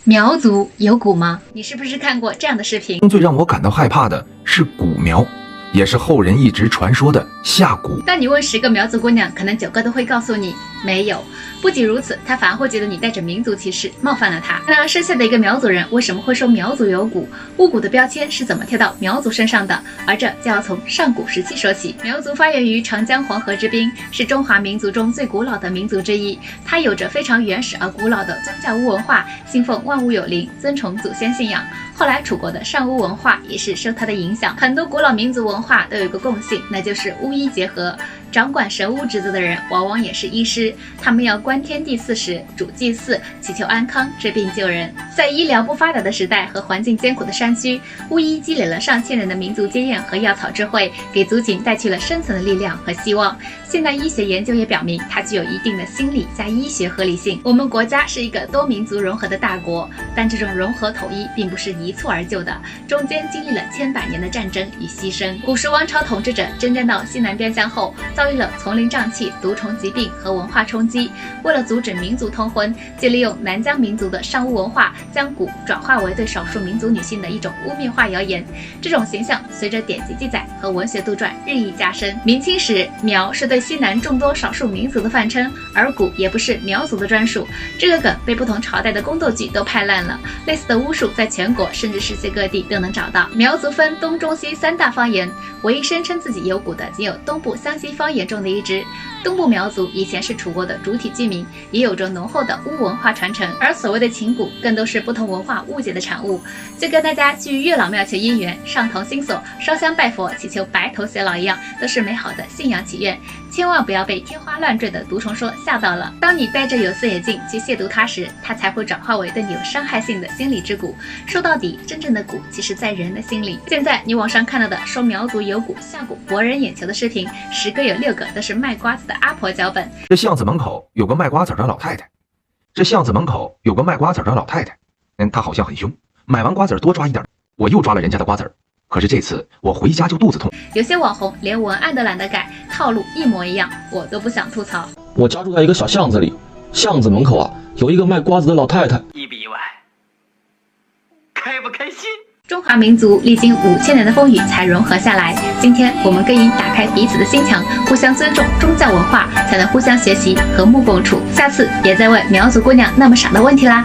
苗族有蛊吗？你是不是看过这样的视频？最让我感到害怕的是蛊苗，也是后人一直传说的下蛊。但你问10个苗族姑娘，可能9个都会告诉你没有。不仅如此，她反而会觉得你带着民族歧视，冒犯了她。那生下的一个苗族人为什么会说苗族有蛊？巫蛊的标签是怎么贴到苗族身上的？而这就要从上古时期说起。苗族发源于长江黄河之滨，是中华民族中最古老的民族之一。它有着非常原始而古老的宗教巫文化，信奉万物有灵，尊崇祖先信仰。后来楚国的尚巫文化也是受它的影响。很多古老民族文化都有一个共性，那就是巫医结合。掌管神巫职责的人往往也是医师，他们要观天地40，主祭祀，祈求安康，治病救人。在医疗不发达的时代和环境艰苦的山区，巫医积累了上千人的民族经验和药草智慧，给族群带去了深层的力量和希望。现代医学研究也表明，它具有一定的心理加医学合理性。我们国家是一个多民族融合的大国，但这种融合统一并不是一蹴而就的，中间经历了千百年的战争与牺牲。古时王朝统治者征战到西南边疆后，遭遇了丛林瘴气、毒虫疾病和文化冲击。为了阻止民族通婚，就利用南疆民族的尚巫文化，将蛊转化为对少数民族女性的一种污蔑化谣言。这种形象随着典籍记载和文学杜撰日益加深。明清时，苗是对西南众多少数民族的泛称，而蛊也不是苗族的专属。这个梗被不同朝代的宫斗剧都拍烂了，类似的巫术在全国甚至世界各地都能找到。苗族分东中西3大方言，唯一声称自己有蛊的仅有东部湘西方言中的一支。东部苗族以前是楚国的主体居民，也有着浓厚的巫文化传承，而所谓的琴蛊更都是不同文化误解的产物。就跟大家去月老庙求姻缘、上同心锁、烧香拜佛、祈求白头偕老一样，都是美好的信仰祈愿，千万不要被天花乱坠的毒虫说吓到了。当你戴着有色眼镜去亵渎它时，它才会转化为对你有伤害性的心理之蛊。说到底，真正的蛊其实在人的心里。现在你网上看到的说苗族有蛊下蛊博人眼球的视频，10个有6个都是卖瓜子的阿婆脚本。这巷子门口有个卖瓜子的老太太，她好像很凶，买完瓜子多抓一点，我又抓了人家的瓜子，可是这次我回家就肚子痛。有些网红连文案都懒得改，套路一模一样，我都不想吐槽。我家住在一个小巷子里，巷子门口有一个卖瓜子的老太太，意不意外？开不开心？中华民族历经5000年的风雨才融合下来，今天我们更应打开彼此的心墙，互相尊重宗教文化，才能互相学习，和睦共处。下次别再问苗族姑娘那么傻的问题啦。